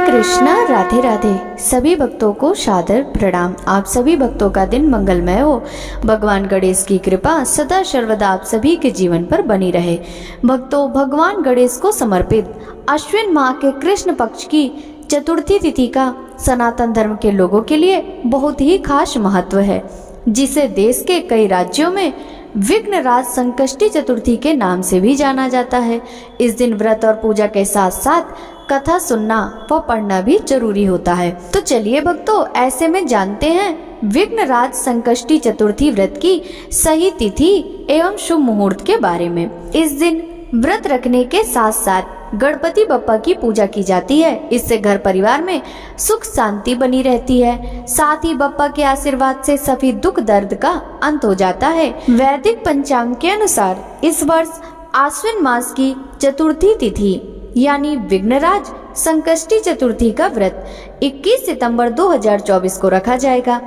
कृष्णा, राधे राधे। सभी भक्तों को सादर प्रणाम। आप सभी भक्तों का दिन मंगलमय हो। भगवान गणेश की कृपा सदा सर्वदा आप सभी के जीवन पर बनी रहे। भक्तों, भगवान गणेश को समर्पित अश्विन माह के कृष्ण पक्ष की चतुर्थी तिथि का सनातन धर्म के लोगों के लिए बहुत ही खास महत्व है, जिसे देश के कई राज्यों में विघ्नराज संकष्टी चतुर्थी के नाम से भी जाना जाता है। इस दिन व्रत और पूजा के साथ साथ कथा सुनना व पढ़ना भी जरूरी होता है। तो चलिए भक्तों, ऐसे में जानते हैं विघ्नराज संकष्टी चतुर्थी व्रत की सही तिथि एवं शुभ मुहूर्त के बारे में। इस दिन व्रत रखने के साथ साथ गणपति बप्पा की पूजा की जाती है। इससे घर परिवार में सुख शांति बनी रहती है। साथ ही बप्पा के आशीर्वाद से सभी दुख दर्द का अंत हो जाता है। वैदिक पंचांग के अनुसार इस वर्ष आश्विन मास की चतुर्थी तिथि यानी विघ्नराज संकष्टी चतुर्थी का व्रत 21 सितंबर 2024 को रखा जाएगा।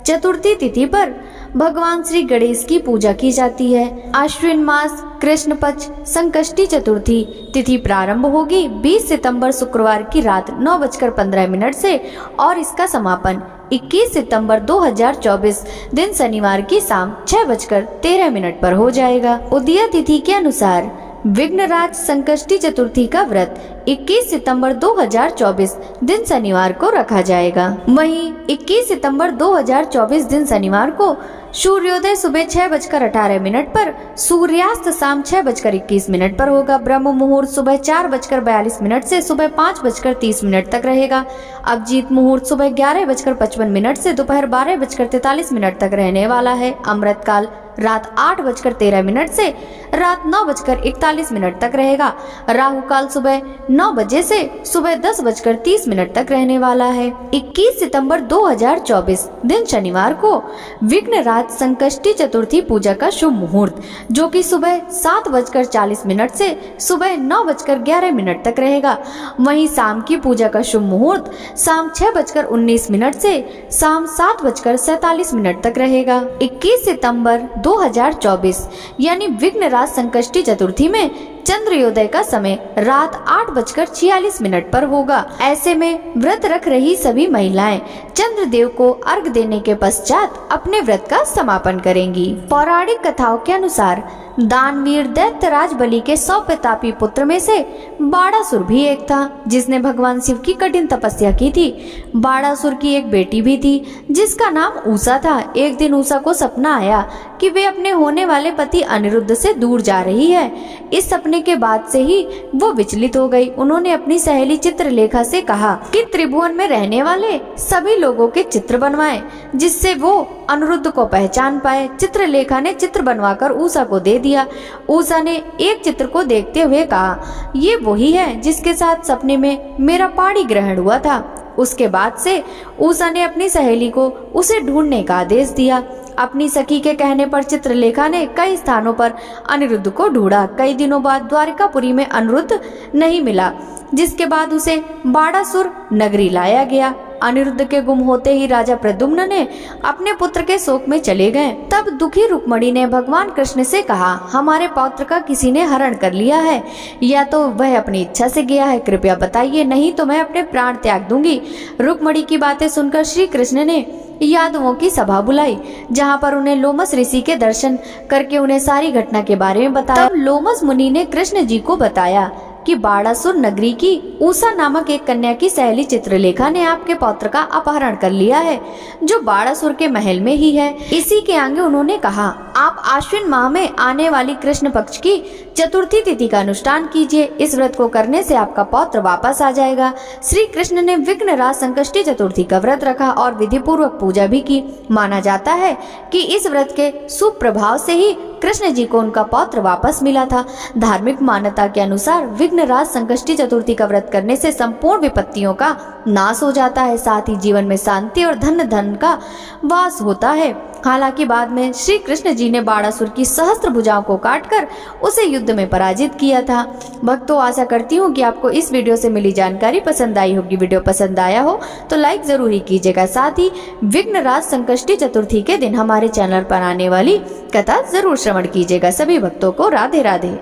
चतुर्थी तिथि पर भगवान श्री गणेश की पूजा की जाती है। आश्विन मास कृष्ण पक्ष संकष्टी चतुर्थी तिथि प्रारंभ होगी 20 सितंबर शुक्रवार की रात 9:15 से और इसका समापन 21 सितंबर 2024 दिन शनिवार की शाम 6:13 पर हो जाएगा। उदय तिथि के अनुसार विघ्नराज संकष्टी चतुर्थी का व्रत 21 सितंबर 2024 दिन शनिवार को रखा जाएगा। वहीं 21 सितंबर 2024 दिन शनिवार को सूर्योदय सुबह 6:18 पर, सूर्यास्त शाम 6:21 पर होगा। ब्रह्म मुहूर्त सुबह 4:42 से सुबह 5:30 तक रहेगा। अभिजीत मुहूर्त सुबह 11:55 से दोपहर 12:43 तक रहने वाला है। अमृत काल रात 8:13 से रात 9:41 तक रहेगा। राहु काल सुबह 9 बजे से सुबह 10:30 तक रहने वाला है। 21 सितंबर 2024 दिन शनिवार को विघ्नराज संकष्टी चतुर्थी पूजा का शुभ मुहूर्त, जो कि सुबह 7:40 से सुबह 9:11 तक रहेगा। वहीं शाम की पूजा का शुभ मुहूर्त शाम 6:19 से शाम 7:47 तक रहेगा। 21 सितंबर 2024 यानी विघ्नराज संकष्टी चतुर्थी में चंद्रोदय का समय रात 8:46 पर होगा। ऐसे में व्रत रख रही सभी महिलाएं चंद्रदेव को अर्घ देने के पश्चात अपने व्रत का समापन करेंगी। पौराणिक कथाओं के अनुसार दानवीर दैत्यराज बलि के 100 प्रतापी पुत्र में से बाड़ासुर भी एक था, जिसने भगवान शिव की कठिन तपस्या की थी। बाड़ासुर की एक बेटी भी थी जिसका नाम उषा था। एक दिन उषा को सपना आया कि वे अपने होने वाले पति अनिरुद्ध से दूर जा रही है। इस सपने के बाद से ही वो विचलित हो गई। उन्होंने अपनी सहेली चित्रलेखा से कहा कि त्रिभुवन में रहने वाले सभी लोगों के चित्र बनवाएं, जिससे वो अनिरुद्ध को पहचान पाए। चित्रलेखा ने चित्र बनवाकर उषा को दे दिया। उषा ने एक चित्र को देखते हुए कहा, ये वही है जिसके साथ सपने में मेरा पाणी ग्रहण हुआ था। उसके बाद से उषा ने अपनी सहेली को उसे ढूंढने का आदेश दिया। अपनी सखी के कहने पर चित्रलेखा ने कई स्थानों पर अनिरुद्ध को ढूंढा। कई दिनों बाद द्वारिकापुरी में अनिरुद्ध नहीं मिला, जिसके बाद उसे बाड़ासुर नगरी लाया गया। अनिरुद्ध के गुम होते ही राजा प्रद्युम्न ने अपने पुत्र के शोक में चले गए। तब दुखी रुक्मणी ने भगवान कृष्ण से कहा, हमारे पौत्र का किसी ने हरण कर लिया है, या तो वह अपनी इच्छा से गया है, कृपया बताइए, नहीं तो मैं अपने प्राण त्याग दूंगी। रुक्मणी की बातें सुनकर श्री कृष्ण ने यादवों की सभा बुलाई, जहाँ पर उन्हें लोमस ऋषि के दर्शन करके उन्हें सारी घटना के बारे में बताया। तब लोमस मुनि ने कृष्ण जी को बताया कि बाड़ासुर नगरी की उषा नामक एक कन्या की सहेली चित्रलेखा ने आपके पौत्र का अपहरण कर लिया है, जो बाड़ासुर के महल में ही है। इसी के आगे उन्होंने कहा, आप आश्विन माह में आने वाली कृष्ण पक्ष की चतुर्थी तिथि का अनुष्ठान कीजिए। इस व्रत को करने से आपका पौत्र वापस आ जाएगा। श्री कृष्ण ने विघ्नराज संकष्टी चतुर्थी का व्रत रखा और विधि पूर्वक पूजा भी की। माना जाता है कि इस व्रत के शुभ प्रभाव से ही कृष्ण जी को उनका पौत्र वापस मिला था। धार्मिक मान्यता के अनुसार विघ्नराज संकष्टी चतुर्थी का व्रत करने से संपूर्ण विपत्तियों का नाश हो जाता है, साथ ही जीवन में शांति और धन का वास होता है। हालांकि बाद में श्री कृष्ण जी ने बाड़ासुर की सहस्त्र भुजाओं को काटकर उसे युद्ध में पराजित किया था। भक्तों, आशा करती हूँ कि आपको इस वीडियो से मिली जानकारी पसंद आई होगी। वीडियो पसंद आया हो तो लाइक जरूर ही कीजिएगा। साथ ही विघ्नराज संकष्टी चतुर्थी के दिन हमारे चैनल पर आने वाली कथा जरूर श्रवण कीजिएगा। सभी भक्तों को राधे राधे।